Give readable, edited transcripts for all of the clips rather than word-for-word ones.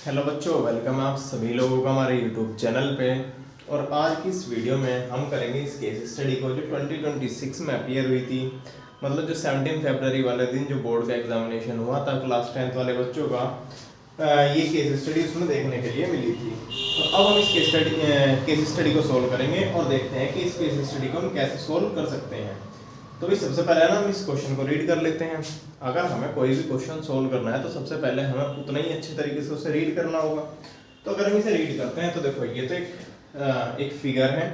Hello बच्चों, welcome आप सभी लोगों का हमारे यूट्यूब चैनल पे। और आज की इस वीडियो में हम करेंगे इस केस स्टडी को जो 2026 में अपीयर हुई थी। मतलब जो 17 फरवरी वाले दिन जो बोर्ड का एग्जामिनेशन हुआ था क्लास 10th वाले बच्चों का, ये केस स्टडी उसमें देखने के लिए मिली थी। तो अब हम इस केस स्टडी को सोल्व करेंगे और देखते हैं कि इस केस स्टडी को हम कैसे सोल्व कर सकते हैं। तो भाई सबसे पहले ना हम इस क्वेश्चन को रीड कर लेते हैं। अगर हमें कोई भी क्वेश्चन सोल्व करना है तो सबसे पहले हमें उतना ही अच्छे तरीके से उसे रीड करना होगा। तो अगर हम इसे रीड करते हैं तो देखो ये तो एक फिगर है।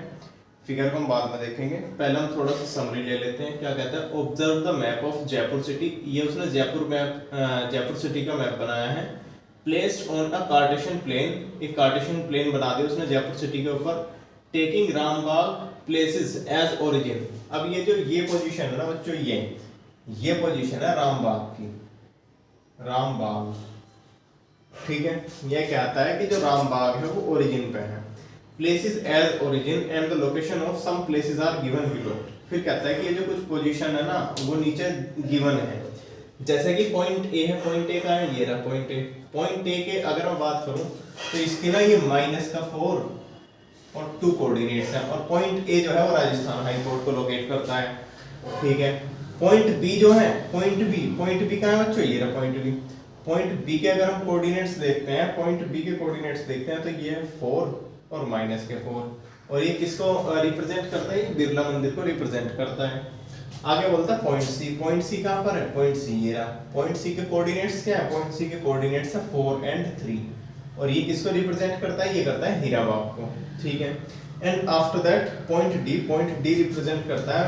फिगर को हम बाद में देखेंगे, पहले हम थोड़ा सा समरी ले लेते हैं। क्या कहता है, observe the map of Jaipur city. ये उसने जयपुर सिटी का मैप बनाया है। Placed on a Cartesian plane, एक कार्टेशियन प्लेन बना दिया उसने जयपुर सिटी के ऊपर। Taking Rambagh places as origin. अब ये जो ये पोजीशन है ना बच्चों, ये पोजीशन है रामबाग की, रामबाग। ठीक है, ये कहता है कि जो रामबाग है वो ओरिजिन पे है। Places as origin and the location of some places are given below. फिर कहता है कि ये जो कुछ पोजीशन है ना वो नीचे गिवन है। जैसे कि पॉइंट ए है, पॉइंट ए का है, ये रहा पॉइंट ए। पॉइंट ए के अगर मैं बात करूं तो इसकी ना ये -4 और 2 कोऑर्डिनेट्स हैं। और पॉइंट ए जो है वो राजस्थान हाई कोर्ट को लोकेट करता है। ठीक है, पॉइंट बी जो है, पॉइंट बी कहाँ है बच्चों, ये रहा पॉइंट बी। पॉइंट बी के अगर हम कोऑर्डिनेट्स देखते हैं, पॉइंट बी के कोऑर्डिनेट्स देखते हैं तो ये है 4 और -4। और ये किसको रिप्रेजेंट करता है, ये बिरला मंदिर को रिप्रेजेंट करता है। आगे बोलता है पॉइंट सी कहाँ पर है, पॉइंट सी ये रहा। पॉइंट सी के कोऑर्डिनेट्स क्या है, पॉइंट सी के कोऑर्डिनेट्स है 4 और 3। और ये किसको रिप्रेजेंट करता है, ये करता है हीराबाग को। ठीक है, and after that point D represent करता है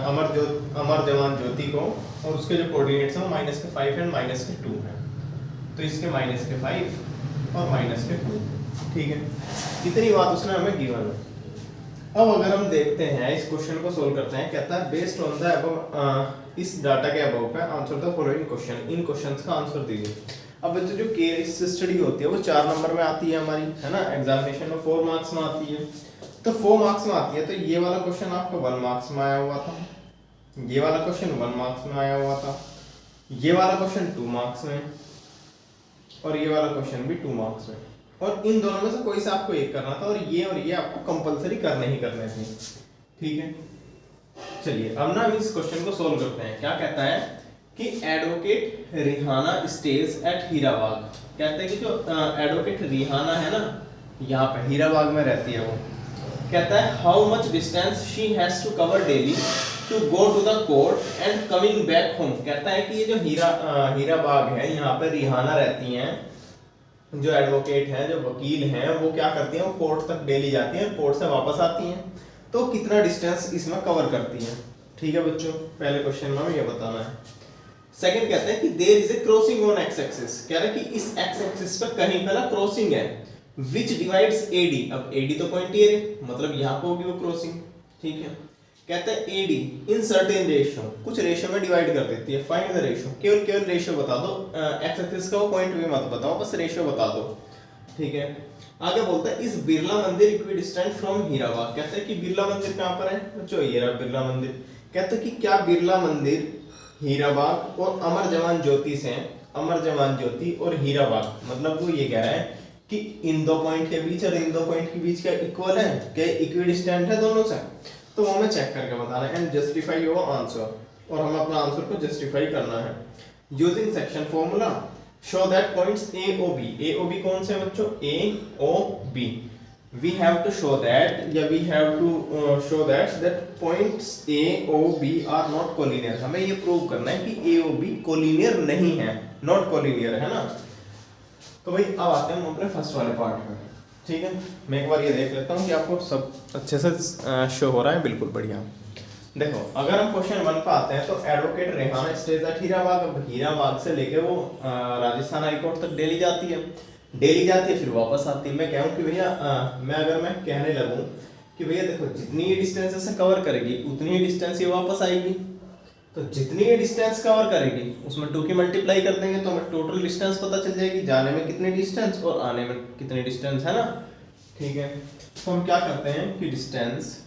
अमर जवान ज्योति को। और उसके जो कोऑर्डिनेट्स हैं -5 एंड -2 है। तो इसके -5 और -2। ठीक है, इतनी बात उसने हमें गिवन है। अब अगर हम देखते हैं इस क्वेश्चन को सोल्व करते हैं, कहता है बेस्ड ऑन द अबव, इस डाटा के अबव पे answer the following question. In questions का आंसर दीजिए। अब बच्चों जो केस स्टडी होती है वो 4 नंबर में आती है हमारी, है ना। एग्जामिनेशन में 4 मार्क्स में आती है। तो 4 मार्क्स में आती है तो ये वाला क्वेश्चन आपका 1 मार्क्स में आया हुआ था, ये वाला क्वेश्चन 1 मार्क्स में आया हुआ था, ये वाला क्वेश्चन 2 मार्क्स में, और ये वाला क्वेश्चन भी 2 मार्क्स में। और इन दोनों में से कोई सा आपको एक करना था, और ये आपको कंपलसरी करने ही करने थे। ठीक है, चलिए अब ना हम इस क्वेश्चन को सोल्व करते हैं। क्या कहता है कि advocate Rihana stays at Hirabagh. कहते हैं कि जो एडवोकेट रिहाना है ना, यहाँ पे हीराबाग में रहती है वो। कहता है how much distance she has to cover daily to go to the court and coming back home. कहता है कि ये जो हीराबाग है, यहाँ पे रिहाना रहती हैं, जो एडवोकेट है, जो वकील हैं, वो क्या करती हैं, वो कोर्ट तक डेली जाती हैं, कोर्ट से वापस आती हैं। तो कितना डिस्टेंस इसमें कवर करती हैं। ठीक है बच्चों, पहले क्वेश्चन में हमें ये बताना है। सेकंड कहते हैं कि there is a crossing on X axis. कह रहा है कि इस एक्स एक्सिस पर कहीं पे ना क्रॉसिंग है, व्हिच डिवाइड्स एडी। अब एडी तो पॉइंट ये है, मतलब यहां पे होगी वो क्रॉसिंग। ठीक है, कहते हैं एडी इन सर्टेन रेशियो, कुछ रेशियो में डिवाइड कर देती है। फाइंड द रेशियो, केवल रेशियो बता दो, एक्स एक्सिस का वो पॉइंट भी मत बताओ, बस रेशियो बता दो। ठीक है, आगे बोलता है इस बिरला मंदिर इक्विडिस्टेंट फ्रॉम हीराबाग। कहते हैं कि बिरला मंदिर कहां पर है बच्चों, ये रहा बिरला मंदिर। कहते हैं कि क्या बिरला मंदिर हीराबाग और अमर जवान ज्योति से, अमर जवान ज्योति और हीराबाग, मतलब वो ये कह रहा है कि इन दो पॉइंट के बीच और इन दो पॉइंट के बीच क्या इक्वल है, क्या इक्विडिस्टेंट है दोनों से। तो वो हमें चेक करके बताना है एंड जस्टिफाई योर आंसर। और हमें अपना आंसर को जस्टिफाई करना है using section formula. Show that points A O B, A O B कौन से बच्चों, A O B. we have to show that, या we have to show that points A O B are not collinear। हमें ये prove करना है कि A O B collinear नहीं है, नॉट कोलिनियर है ना। तो भाई अब आते हैं हम अपने फर्स्ट वाले पार्ट में। ठीक है, मैं एक बार ये देख लेता हूँ कि आपको सब अच्छे से शो हो रहा है, बिल्कुल बढ़िया। देखो अगर हम क्वेश्चन 1 पे आते हैं तो advocate Rehana stays at Hirabagh. अब हीराबाग से लेके वो राजस्थान हाई कोर्ट तक डेली जाती है, फिर वापस आती है। मैं कहूँ कि भैया मैं कहने लगूँ कि भैया देखो जितनी ये डिस्टेंस से कवर करेगी उतनी ही डिस्टेंस ये वापस आएगी। तो जितनी ये डिस्टेंस कवर करेगी उसमें 2 की मल्टीप्लाई कर देंगे तो हमें टोटल डिस्टेंस पता चल जाएगी, जाने में कितनी डिस्टेंस और आने में कितनी डिस्टेंस, है ना। ठीक है, तो हम क्या करते हैं कि distance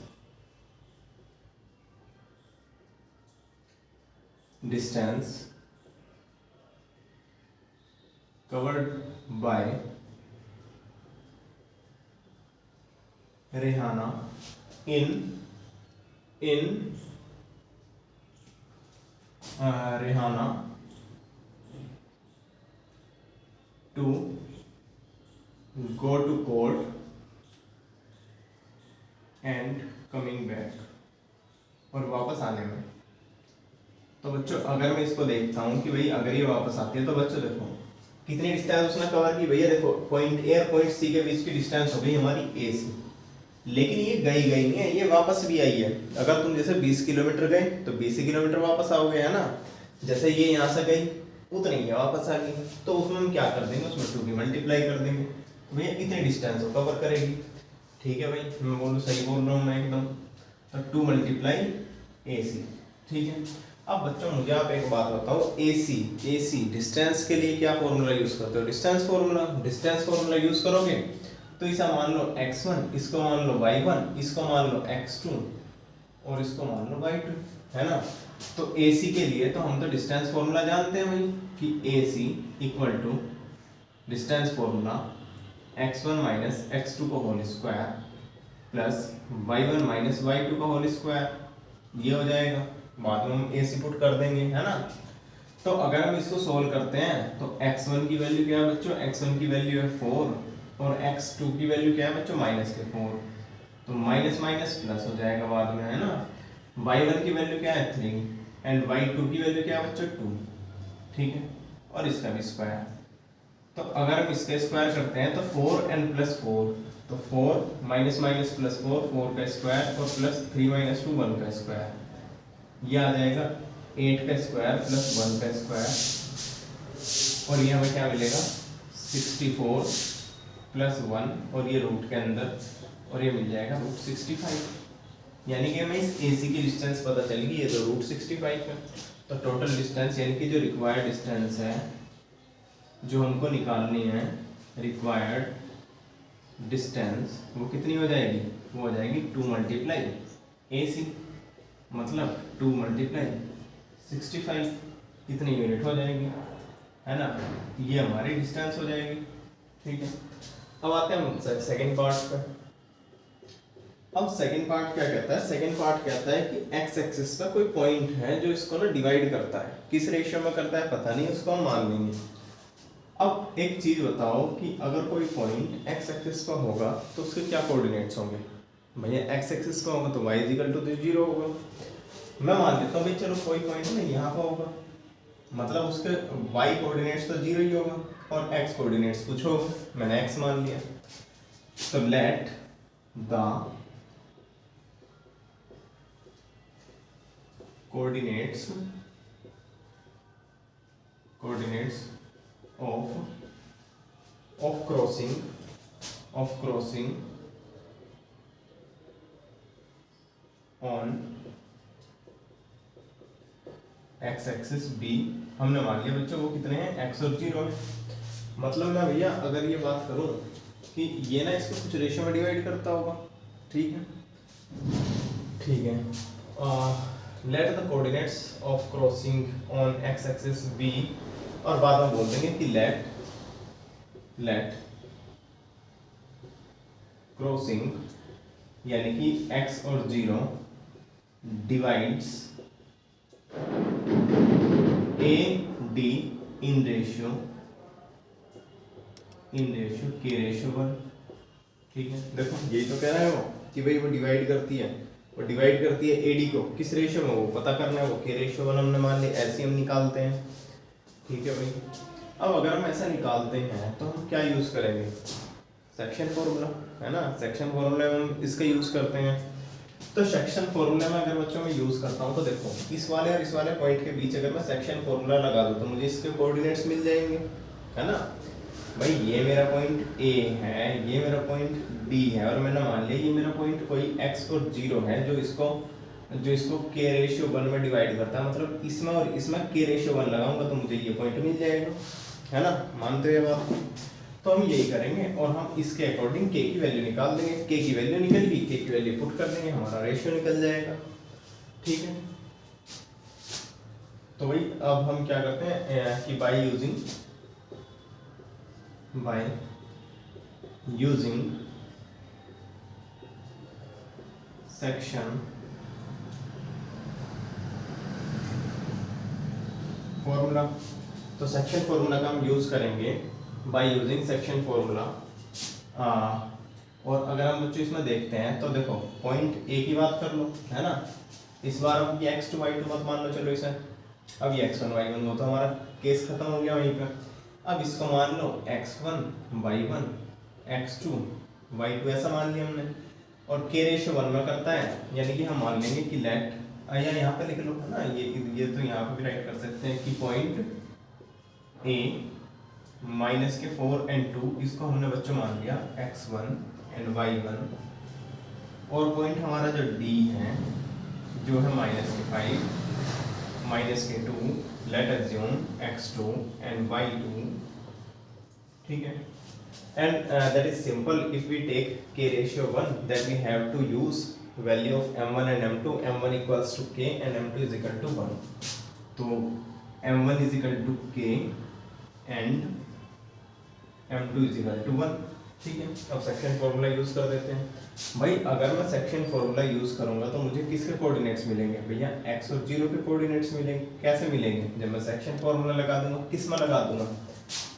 covered by Rehana in Rehana to go to court and coming back, और वापस आने में। तो बच्चों अगर मैं इसको देखता हूँ कि भाई अगर ये वापस आती है तो बच्चों देखो कितनी डिस्टेंस उसने कवर की भैया, देखो पॉइंट ए और पॉइंट सी के बीच की डिस्टेंस हो गई हमारी ए सी, लेकिन ये गई नहीं है, ये वापस भी आई है। अगर तुम जैसे 20 किलोमीटर गए तो 20 किलोमीटर वापस आओगे, है ना। जैसे ये यहाँ से गई उतनी ही वापस आ गई, तो उसमें हम क्या कर देंगे, उसमें 2 की मल्टीप्लाई कर देंगे, भैया इतनी डिस्टेंस को कवर करेगी। ठीक है भाई, मैं बोलूँ सही बोल रहा हूँ मैं एकदम, तो 2 मल्टीप्लाई ए सी। ठीक है, अब बच्चों मुझे आप एक बात बताओ, ए सी डिस्टेंस के लिए क्या फॉर्मूला यूज करते हो, डिस्टेंस फॉर्मूला यूज करोगे तो इसे मान लो x1, इसको मान लो y1, इसको मान लो x2 और इसको मान लो y2, है ना। तो AC के लिए तो हम तो डिस्टेंस फॉर्मूला जानते हैं भाई कि AC equal to distance formula x1 minus x2 का whole square plus y1 minus y2 का होल स्क्वायर, ये हो जाएगा। बाद में हम AC पुट कर देंगे, है ना। तो अगर हम इसको सोल्व करते हैं तो x1 की वैल्यू क्या है बच्चों, x1 की वैल्यू है 4 और x2 की वैल्यू क्या है बच्चों, माइनस के 4, तो माइनस माइनस प्लस हो जाएगा बाद में, है ना। y1 की वैल्यू क्या है 3 एंड y2 की वैल्यू क्या है बच्चों 2, ठीक है, और इसका भी स्क्वायर। तो अगर हम इसका स्क्वायर करते हैं तो 4 एंड प्लस 4, तो 4 माइनस माइनस प्लस 4, 4 का स्क्वायर और प्लस 3 माइनस 2 1 का स्क्वायर, ये आ जाएगा 8 का स्क्वायर प्लस 1 का स्क्वायर, और ये हमें क्या मिलेगा 64 प्लस 1 और ये रूट के अंदर, और ये मिल जाएगा रूट 65। यानी कि हमें इस AC की डिस्टेंस पता चलेगी, ये तो रूट 65 है। तो टोटल डिस्टेंस यानी कि जो रिक्वायर्ड डिस्टेंस है जो हमको निकालनी है, रिक्वायर्ड डिस्टेंस वो कितनी हो जाएगी, वो हो जाएगी 2 मल्टीप्लाई AC, मतलब 2 मल्टीप्लाई 65, इतनी यूनिट हो जाएगी, है ना। ये हमारी डिस्टेंस हो जाएगी। ठीक है, अब आते हैं हम सेकंड पार्ट पे। अब सेकंड पार्ट क्या कहता है, सेकंड पार्ट कहता है कि एक्स एक्सिस का कोई पॉइंट है जो इसको ना डिवाइड करता है, किस रेशियो में करता है पता नहीं, उसको हम मान लेंगे। अब एक चीज बताओ कि अगर कोई पॉइंट एक्स एक्सिस का होगा तो उसके क्या कोऑर्डिनेट्स होंगे, भैया एक्स एक्सिस का होगा तो y इक्वल टू 0 होगा। मैं मान लेता हूँ भाई चलो कोई पॉइंट ना यहाँ पर होगा, मतलब उसके y कोऑर्डिनेट्स तो 0 ही होगा और x कोऑर्डिनेट्स कुछ होगा, मैंने x मान लिया। तो let the coordinates of crossing on x axis b, हमने मान लिया बच्चों वो कितने हैं x और 0 है। मतलब मैं भैया अगर ये बात करूं कि ये ना इसको कुछ रेशियो में डिवाइड करता होगा, ठीक है। Let the coordinates of crossing on X axis B, और बाद में बोल देंगे कि लेट क्रॉसिंग यानी कि x और 0 divides A D in ratio के रेशियो 1। ठीक है, देखो यही तो कह रहा है वो कि भाई वो डिवाइड करती है एडी को किस रेशियो में, वो पता करना है, वो के रेशियो 1 हमने मान लिया, ऐसे हम निकालते हैं। ठीक है भाई, अब अगर हम ऐसा निकालते हैं तो हम क्या यूज करेंगे, सेक्शन फॉर्मूला, है ना। सेक्शन फॉर्मूला में हम इसका यूज करते हैं। तो सेक्शन फॉर्मूला में अगर बच्चों में यूज करता हूँ तो देखो इस वाले और इस वाले पॉइंट के बीच अगर मैं सेक्शन फॉर्मूला लगा दूँ तो मुझे इसके कोऑर्डिनेट्स मिल जाएंगे, है ना। भाई ये मेरा पॉइंट ए है, ये मेरा पॉइंट बी है, और मैंने मान लिया ये मेरा पॉइंट कोई x और 0 है जो इसको के रेशियो 1 में डिवाइड करता है, मतलब इसमें और इसमें के रेशियो 1 लगाऊंगा तो मुझे ये पॉइंट मिल जाएगा, है ना। मानते हो ये बात, तो हम यही करेंगे और हम इसके अकॉर्डिंग के की वैल्यू निकाल देंगे। के की वैल्यू निकल गई, के की वैल्यू पुट कर देंगे, हमारा रेशियो निकल जाएगा। ठीक है, तो भाई अब हम क्या करते हैं कि बाय यूजिंग सेक्शन फॉर्मूला। तो सेक्शन फॉर्मूला का हम यूज करेंगे बाय यूजिंग सेक्शन फॉर्मूला। और अगर हम बच्चों इसमें देखते हैं तो देखो पॉइंट ए की बात कर लो, है ना। इस बार हम ये x2 y2 मत मान लो, चलो इसे अब ये x1 y1 हो तो हमारा केस खत्म हो गया वहीं पे। अब इसको मान लो x1 y1 x2 y2 ऐसा मान लिया हमने, और k रेशियो 1 में करता है, यानी कि हम मान लेंगे कि लेट या यहाँ पे लिख लो, है ना, ये तो यहाँ पे भी राइट कर सकते हैं कि पॉइंट a माइनस के 4 and 2 इसको हमने बच्चों मान लिया x1 and y1, और पॉइंट हमारा जो d है जो है माइनस के 5 माइनस के 2, late assume x2 and y2, ठीक है। And that is simple, if we take k ratio 1 then we have to use value of m1 and m2, m1 equals to k and m2 is equal to 1, तो m1 is equal to k and m2 is equal to 1, ठीक है। अब section formula use कर देते हैं। भाई अगर मैं सेक्शन फॉर्मूला यूज करूंगा तो मुझे किसके कोऑर्डिनेट्स मिलेंगे भैया, x और 0 के कोऑर्डिनेट्स मिलेंगे। कैसे मिलेंगे, जब मैं सेक्शन फॉर्मूला लगा दूंगा, किस में लगा दूंगा,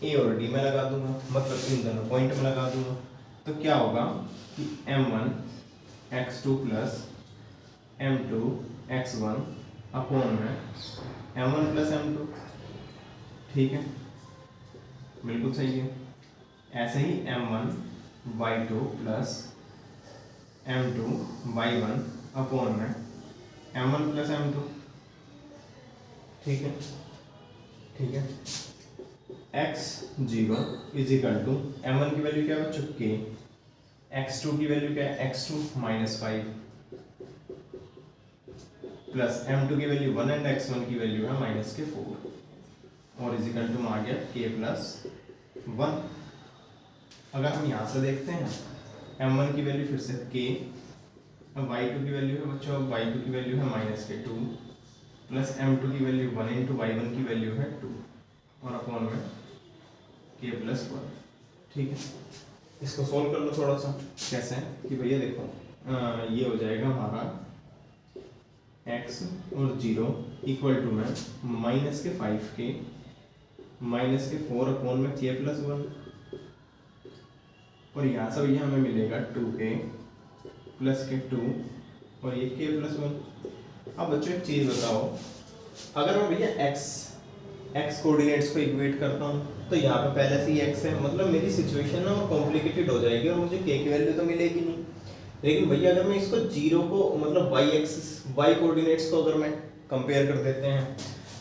a और d में लगा दूंगा, मतलब इन दोनों पॉइंट में लगा दूंगा। तो क्या होगा कि m1 x2 plus m2 x1 upon में m1 प्लस m2, ठीक है, बिल्कुल सही है। ऐसे ही m1 y2 plus m2 y1 upon में m1 प्लस m2, ठीक है, ठीक है। x0 is equal to m1 की वैल्यू क्या है बच्चों k, x2 की वैल्यू क्या है x2 माइनस 5 प्लस m2 की वैल्यू 1 एंड x1 की वैल्यू है माइनस के 4, और इज इक्वल टू आ गया k प्लस 1। अगर हम यहाँ से देखते हैं m1 की वैल्यू फिर से k, y2 की वैल्यू है बच्चों, y2 की वैल्यू है माइनस के 2 प्लस m2 की वैल्यू 1 इंटू y1 की वैल्यू है 2 और अपॉन में k प्लस 1, ठीक है। इसको सोल्व कर लो थोड़ा सा, कैसे कि भैया देखो ये हो जाएगा हमारा x और 0 इक्वल टू में माइनस के 5k माइनस के 4 अपॉन में k प्लस 1, और यहाँ से भैया हमें मिलेगा 2k प्लस के 2 और ये k प्लस 1। अब बच्चों एक चीज़ बताओ, अगर मैं भैया x कोऑर्डिनेट्स को इक्वेट करता हूँ तो यहाँ पे पहले से ही x है, मतलब मेरी सिचुएशन ना कॉम्प्लिकेटेड हो जाएगी और मुझे k की वैल्यू तो मिलेगी नहीं। लेकिन भैया अगर मैं इसको 0 को मतलब y कोऑर्डिनेट्स को अगर मैं कंपेयर कर देते हैं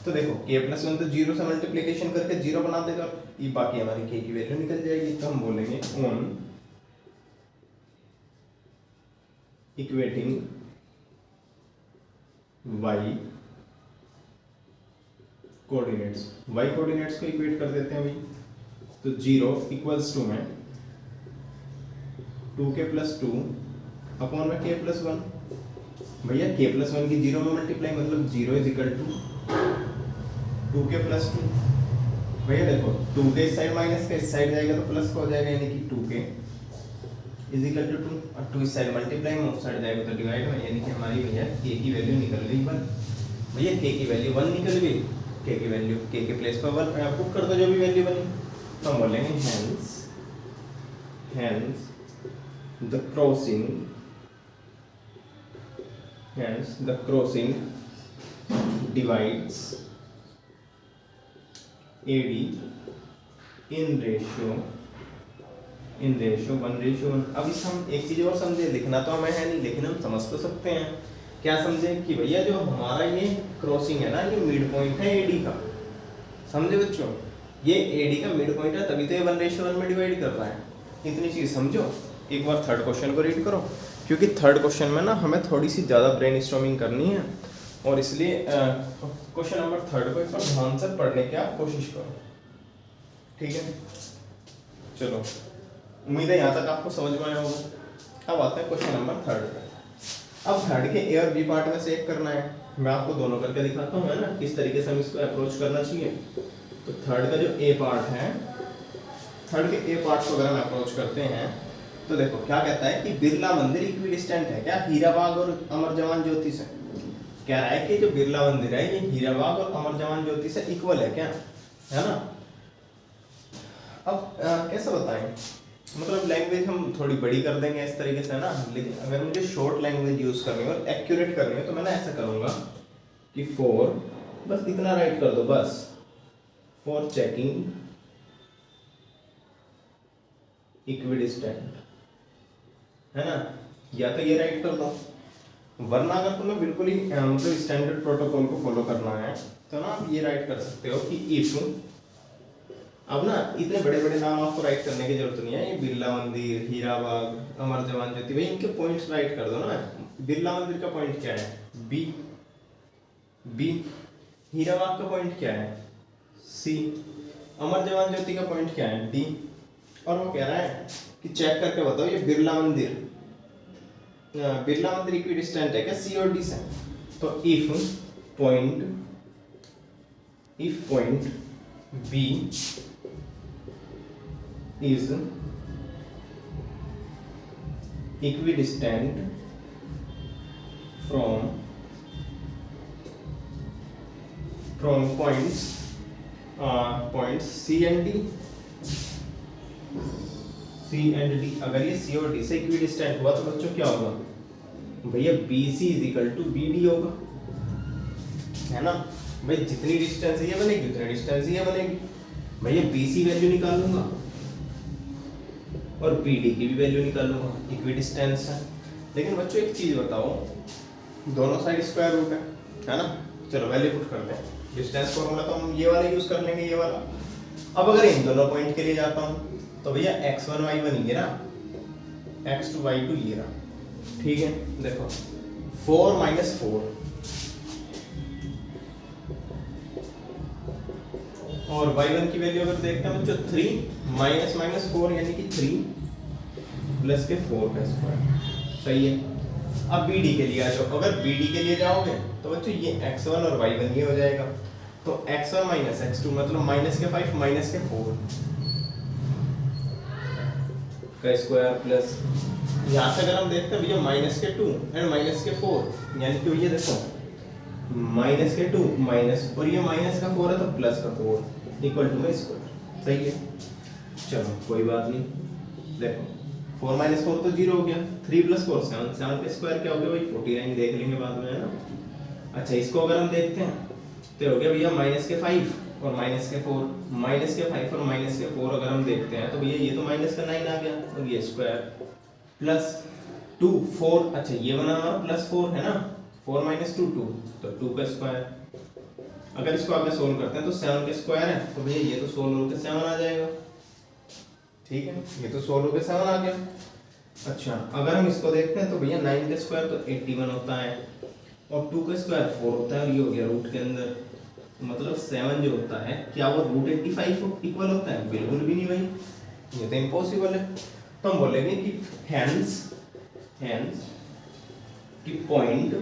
तो देखो k प्लस 1 तो 0 से मल्टीप्लिकेशन करके 0 बना देगा, ये बाकी हमारी k की वैल्यू निकल जाएगी। तो हम बोलेंगे ऑन इक्वेटिंग y कोऑर्डिनेट्स को इक्वेट कर देते हैं भाई, तो 0 इक्वल्स टू में 2k प्लस 2 अपॉन में k प्लस 1। भैया k प्लस 1 की 0 में मल्टीप्लाई मतलब 0 is equal to 2k plus 2। भैया देखो 2k इस साइड माइनस का इस साइड जाएगा तो प्लस का हो जाएगा, यानी कि 2k इज इक्वल टू 2, और 2 इस साइड मल्टीप्लाई में उस साइड जाएगा तो डिवाइड में, यानी कि हमारी भैया k की वैल्यू निकल गई 1। भैया k की वैल्यू 1 निकल गई, k की वैल्यू k के प्लेस पर 1 पुट कर दो जो भी वैल्यू बनी, तो हम बोलेंगे hence the crossing divides AD in ratio 1:1। अब इस हम एक चीज और समझे, लिखना तो हमें है नहीं लेकिन हम समझ तो सकते हैं। क्या समझे कि भैया जो हमारा ये क्रॉसिंग है ना, ये मिड पॉइंट है AD का, समझे बच्चों, ये AD का मिड पॉइंट है, तभी तो ये 1:1 में डिवाइड कर रहा है। इतनी चीज समझो। एक बार थर्ड क्वेश्चन को रीड करो, क्योंकि थर्ड क्वेश्चन में ना हमें थोड़ी सी ज़्यादा ब्रेनस्टॉर्मिंग करनी है, और इसलिए क्वेश्चन नंबर 3 को एक बार ध्यान से पढ़ने की आप कोशिश करो, ठीक है। चलो, उम्मीद है यहाँ तक आपको समझ में आया होगा। अब आते हैं क्वेश्चन नंबर 3 पे। अब थर्ड के ए और बी पार्ट में से एक करना है, मैं आपको दोनों करके दिखाता हूँ, है ना, किस तरीके से हम इसको अप्रोच करना चाहिए। तो थर्ड का जो ए पार्ट है, थर्ड के ए पार्ट को अगर हम अप्रोच करते हैं तो देखो क्या कहता है कि बिरला मंदिर इक्विडिस्टेंट है क्या हीरा बाग और अमर जवान ज्योति से। कह रहा है कि जो बिरला मंदिर है ये हीरा बाग और अमर जवान ज्योति से इक्वल है क्या, है ना। अब कैसे बताएं, मतलब लैंग्वेज हम थोड़ी बड़ी कर देंगे इस तरीके से, है ना। लेकिन अगर मुझे शॉर्ट लैंग्वेज यूज करनी है और एक्यूरेट करनी है तो मैं ऐसा करूंगा कि फॉर, बस इतना राइट कर दो बस, फॉर चेकिंग इक्विडिस्टेंट, है ना। या तो ये राइट कर दो, वरना अगर तुम्हें बिल्कुल ही मतलब स्टैंडर्ड प्रोटोकॉल को फॉलो करना है तो ना आप ये राइट कर सकते हो कि इफ, अब ना इतने बड़े बड़े नाम आपको राइट करने की जरूरत नहीं है, ये बिरला मंदिर, हीरा बाग, अमर जवान ज्योति, भाई इनके पॉइंट्स राइट कर दो ना। बिरला मंदिर का पॉइंट क्या है, बी, बी। हीरा बाग का पॉइंट क्या है, सी। अमर जवान ज्योति का पॉइंट क्या है, डी। और वो कह रहा है कि चेक करके बताओ ये बिरला मंदिर इक्विडिस्टेंट है क्या सी और डी से। तो if point B is equidistant from points C and D, अगर ये C और D से इक्विडिस्टेंट हुआ तो बच्चों क्या होगा भैया, BC is equal to BD होगा, है ना। भाई जितनी डिस्टेंस ये बनेगी उतनी डिस्टेंस ये बनेगी। भैया BC वैल्यू निकालूंगा और BD की भी वैल्यू निकालूंगा, इक्विडिस्टेंस है। लेकिन बच्चों एक चीज बताओ, दोनों साइड स्क्वायर रूट है ना। चलो वैल्यू पुट करते हैं, डिस्टेंस फॉर्मूला तो हम ये वाला यूज कर लेंगे, ये वाला। अब अगर इन दोनों पॉइंट के लिए जाता हूँ तो भैया x1 y1 ये ना, x2 y2 ये ना, ठीक है। देखो 4 - 4 और y1 की वैल्यू अगर देखते हैं बच्चों 3 - 4 यानी कि 3 प्लस के 4 का स्क्वायर, सही है। अब BD के लिए आ जाओ, अगर BD के लिए जाओगे तो बच्चों ये x1 और y1 ये हो जाएगा, तो x1 - x2 मतलब -5 - 4 का स्क्वायर प्लस, यहाँ से अगर हम देखते हैं भैया -2 एंड -4 यानी कि ये देखो -2 माइनस और ये -4 है तो प्लस का 4 इक्वल टू में स्क्वायर, सही है। चलो कोई बात नहीं, देखो 4 - 4 तो 0 हो गया, 3 + 4 7, 7 का स्क्वायर क्या हो गया भाई 49, देख लेंगे बाद में, है ना। अच्छा इसको अगर हम देखते हैं तो हो गया भैया -5 और -4, -5 और -4 अगर हम देखते हैं तो भैया ये तो -9 आ गया और ये स्क्वायर प्लस 2 4, अच्छा ये बना हमारा +4 है ना, 4 - 2 2 तो 2 का स्क्वायर। अगर इसको आगे सोल्व करते हैं तो 7 का स्क्वायर है तो भैया ये तो सोल्व होकर 7 आ जाएगा, ठीक है, ये तो सोल्व होकर 7 आ गया। अच्छा अगर हम इसको देखते हैं तो भैया 9 का स्क्वायर तो 81 होता है और 2 का स्क्वायर 4 होता है और ये हो गया रूट के अंदर, मतलब 7 जो होता है क्या वो √85 इक्वल होता है, बिल्कुल भी नहीं भाई, ये तो इम्पॉसिबल है। तो हम बोलेंगे कि हेंस कि पॉइंट,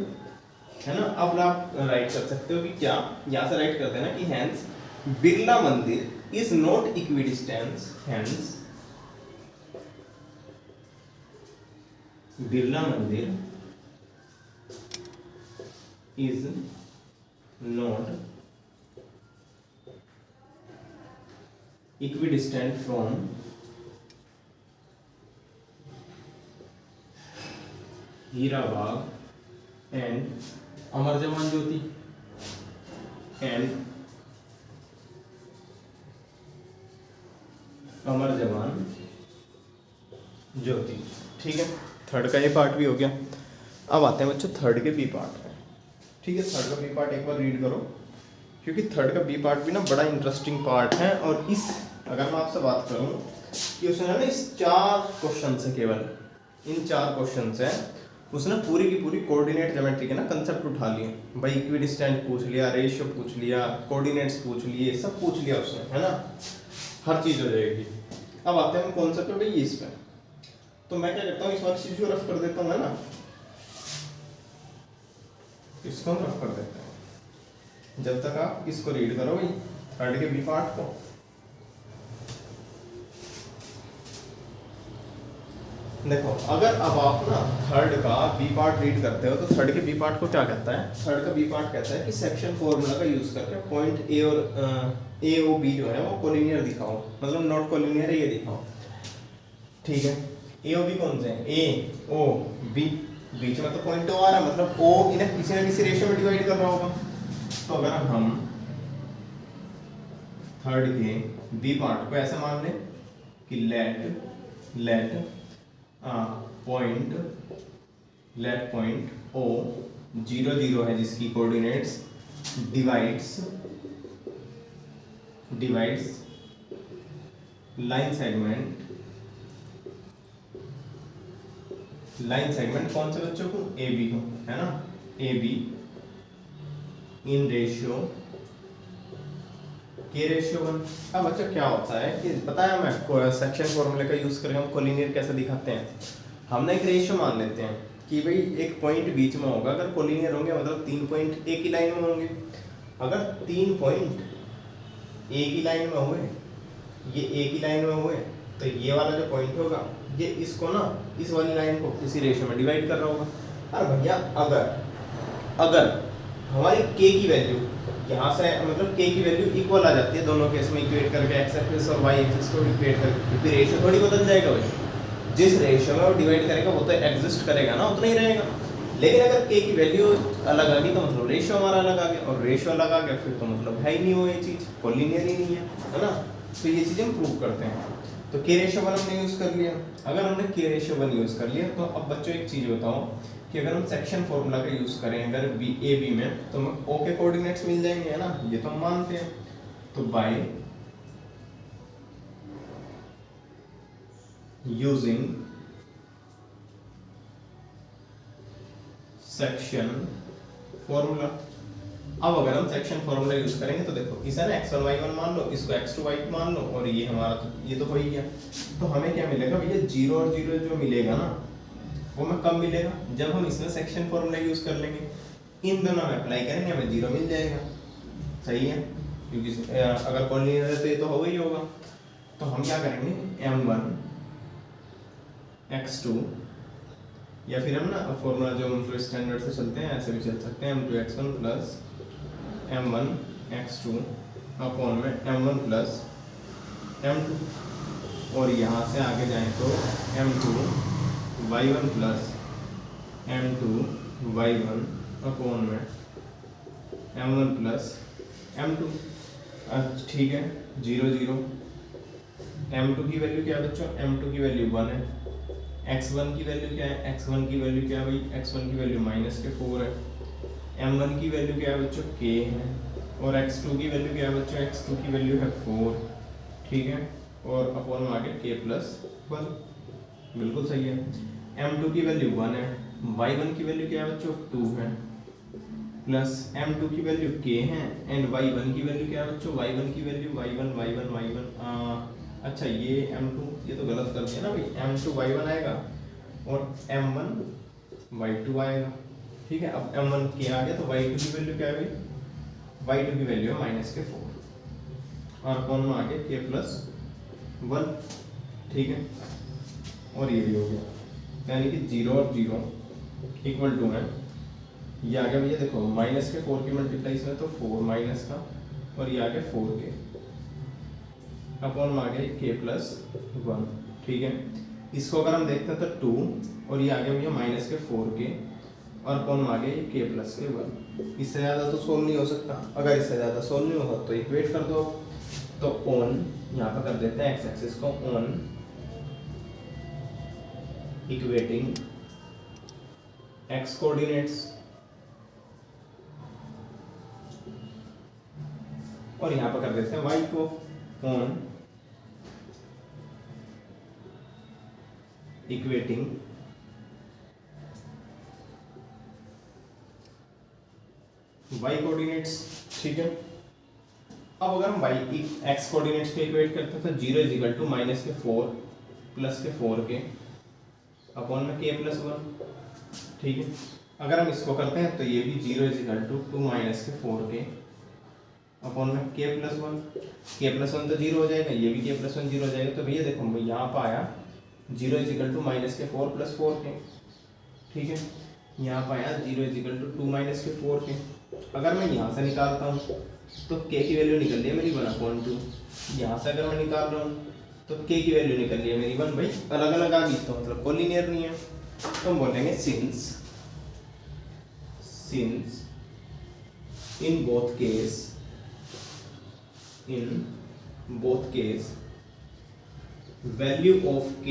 है ना। अब आप राइट कर सकते हो कि क्या, यहाँ से राइट कर देना कि hence Birla Mandir is not equidistance, hence Birla Mandir is not equidistant from Hira Bagh and Amar Jawan Jyoti and Amar Jawan ज्योति, ठीक है। थर्ड का ये पार्ट भी हो गया। अब आते हैं बच्चों थर्ड के बी पार्ट में, ठीक है। थर्ड का बी पार्ट एक बार रीड करो, क्योंकि थर्ड का बी पार्ट भी ना बड़ा इंटरेस्टिंग पार्ट है। और इस अगर मैं आपसे बात करूं कि उसने ना इस 4 क्वेश्चन से, केवल इन 4 क्वेश्चन से उसने पूरी की पूरी कोऑर्डिनेट ज्योमेट्री के ना कंसेप्ट उठा लिए भाई। इक्विडिस्टेंट पूछ लिया, रेशियो पूछ लिया, कोऑर्डिनेट्स पूछ लिए, सब पूछ लिया उसने, है ना, हर चीज हो जाएगी। अब आते हैं कॉन्सेप्ट पे भाई इस पे, तो मैं क्या करता हूँ इस वर्कशीट को रफ कर देता हूँ, है ना, इसको हम रफ कर देते हैं जब तक आप इसको रीड करो भाई थर्ड के बी पार्ट को। देखो अगर अब आप ना थर्ड का बी पार्ट रीड करते हो तो थर्ड के बी पार्ट को क्या कहता है, थर्ड का बी पार्ट कहता है कि सेक्शन फॉर्मूला का यूज करके पॉइंट ए और बी जो है वो कोलिनियर दिखाओ, मतलब नॉट कोलिनियर है ये दिखाओ। ठीक है, ए और बी कौन से हैं, ए ओ बी, बीच में तो पॉइंट ओ आ रहा है, मतलब ओ इन्हें किसी ना किसी रेशियो में डिवाइड कर रहा होगा। तो अगर हम थर्ड के बी पार्ट को ऐसे मान लें कि लेट पॉइंट ओ 0 0 है जिसकी कोऑर्डिनेट्स डिवाइड्स लाइन सेगमेंट कौन से बच्चों को, ए बी को, है ना, ए बी इन रेशियो के रेशियो 1। अब बच्चा क्या होता है कि पता है हमें सेक्शन फॉर्मूले का यूज करके हम कोलिनियर कैसे दिखाते हैं। हमने एक रेशियो मान लेते हैं कि भाई एक पॉइंट बीच में होगा, अगर कोलिनियर होंगे मतलब 3 पॉइंट एक ही लाइन में होंगे। अगर 3 पॉइंट एक ही लाइन में हुए, ये एक ही लाइन में हुए, तो ये वाला जो पॉइंट होगा ये इसको ना इस वाली लाइन को इसी रेशियो में डिवाइड कर रहा होगा। और भैया अगर हमारी k की वैल्यू यहाँ से मतलब k की वैल्यू इक्वल आ जाती है दोनों केस में, इक्वेट करके x एक्सिस और y एक्सिस को इक्वेट करके, फिर रेशियो थोड़ी बदल जाएगा भाई। जिस रेशियो में वो डिवाइड करेगा वो तो एग्जिस्ट करेगा ना, उतना ही रहेगा। लेकिन अगर k की वैल्यू अलग आ गई तो मतलब रेशियो हमारा अलग आ गया, और रेशियो अलग आ गया फिर तो मतलब है ही नहीं वो ये चीज़, कोलिनियर ही नहीं है ना। तो ये चीज़ हम प्रूव करते हैं। तो k रेशियो 1 हमने यूज़ कर लिया। अगर हमने k रेशियो 1 यूज़ कर लिया तो अब बच्चों एक चीज़ बताओ कि अगर हम सेक्शन फॉर्मूला का यूज़ करें अगर ए बी में, तो हमें ओ के कोऑर्डिनेट्स मिल जाएंगे, है ना, ये तो हम मानते हैं। तो बाय यूजिंग सेक्शन फॉर्मूला, अब अगर हम सेक्शन फॉर्मूला यूज करेंगे तो देखो इसे ना x1 y1 मान लो, इसको x2 y2 मान लो, और ये हमारा तो ये तो हो ही गया। तो हमें क्या मिलेगा भैया, 0 और 0 जो मिलेगा ना वो हमें कब मिलेगा, जब हम इसमें सेक्शन फॉर्मूला यूज कर लेंगे, इन दोनों में अप्लाई करेंगे हमें 0 मिल जाएगा। सही है, क्योंकि अगर कोलिनियर है तो ये तो होगा ही होगा। तो हम क्या करेंगे, m1 x2, या फिर हम ना फॉर्मूला जो मतलब स्टैंडर्ड से चलते हैं ऐसे भी चल सकते हैं, m2 x1 plus m1 x2 upon में m1 प्लस m2, और यहाँ से आगे जाएं तो m2 y1 plus m2 y1 upon में m1 प्लस m2। ठीक है, 0 0। m2 की वैल्यू क्या है बच्चों, m2 की वैल्यू 1 है। x1 की वैल्यू क्या है, x1 की वैल्यू क्या है भाई, x1 की वैल्यू -4 है। m1 की वैल्यू क्या है बच्चों, k है। और x2 की वैल्यू क्या है बच्चों, x2 की वैल्यू है 4। ठीक है, और अपॉन में आगे k प्लस 1, बिल्कुल सही है। m2 की वैल्यू 1 है, y1 की वैल्यू क्या है बच्चों, 2 है, प्लस m2 की वैल्यू k है, एंड y1 की वैल्यू क्या है बच्चों, y1 की वैल्यू y1 अच्छा ये m2 ये तो गलत कर दिया ना भाई, m2 y1 आएगा और m1 y2 आएगा। ठीक है, अब m1 k आ गया तो y2 की वैल्यू क्या है भाई, y2 की वैल्यू है -4, और कौन में आ गया k प्लस 1। ठीक है, और ये भी हो गया, यानी कि 0 और 0 इक्वल टू है, ये आ गया भैया देखो -4 की मल्टीप्लाई इसमें तो 4 माइनस का, और ये आ गया 4k अपॉन में आ गया k प्लस 1। ठीक है, इसको अगर हम देखते हैं तो 2, और ये आ गया भैया -4k, और अपॉन में आ गया k प्लस 1। इससे ज़्यादा तो सोल्व नहीं हो सकता, अगर इससे ज़्यादा सोल्व नहीं होगा तो इक्वेट कर दो। तो ऑन यहाँ पर कर देते हैं x एक्सिस को ऑन इक्वेटिंग x कोऑर्डिनेट्स, और यहाँ पर कर देते हैं y को ऑन इक्वेटिंग y कोऑर्डिनेट्स। ठीक है, अब अगर हम y x कोऑर्डिनेट्स को इक्वेट करते हैं तो 0 इज -4 प्लस के 4k अपॉन में k प्लस 1। ठीक है, अगर हम इसको करते हैं तो ये भी 0 इज -2 4k अपॉन में k प्लस 1। k प्लस 1 तो 0 हो जाएगा, ये भी k प्लस 1 0 हो जाएगा। तो भैया देखो यहाँ पर आया 0 इज इक्वल टू माइनस के 4 प्लस 4 के, ठीक है। यहाँ पर आया 0 इज इक्वल टू 2 माइनस के 4 के। अगर मैं यहाँ से निकालता हूँ तो k की वैल्यू निकल रही है मेरी 1/2। यहाँ से अगर मैं निकाल रहा हूँ तो k की वैल्यू निकल रही है मेरी 1, भाई अलग अलग आ गई तो मतलब कोलिनियर नहीं है। तो हम बोलेंगे since in both case value of k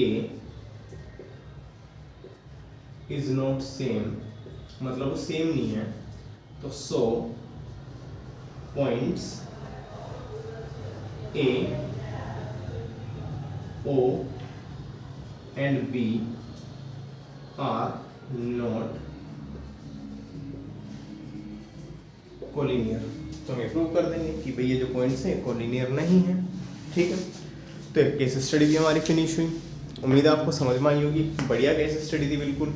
is not same, मतलब वो सेम नहीं है, तो so points A, O and B are not collinear. तो हम ये प्रूव कर देंगे कि भाई ये जो पॉइंट्स हैं कोलिनियर नहीं है, ठीक है। तो एक केस स्टडी भी हमारी फिनिश हुई। उम्मीद है आपको समझ में आई होगी। बढ़िया केस स्टडी थी बिल्कुल।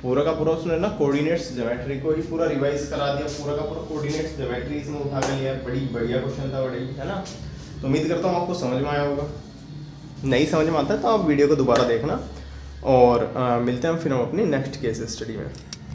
पूरा का पूरा उसने ना कोऑर्डिनेट्स ज्योमेट्री को ही पूरा रिवाइज करा दिया, पूरा का पूरा कोऑर्डिनेट्स ज्योमेट्री इसमें उठा कर लिया। बड़ी बढ़िया क्वेश्चन था, बड़ी, है ना। तो उम्मीद करता हूँ आपको समझ में आया होगा। नहीं समझ में आता है तो आप वीडियो को दोबारा देखना और मिलते हैं फिर हम अपनी नेक्स्ट केस स्टडी में।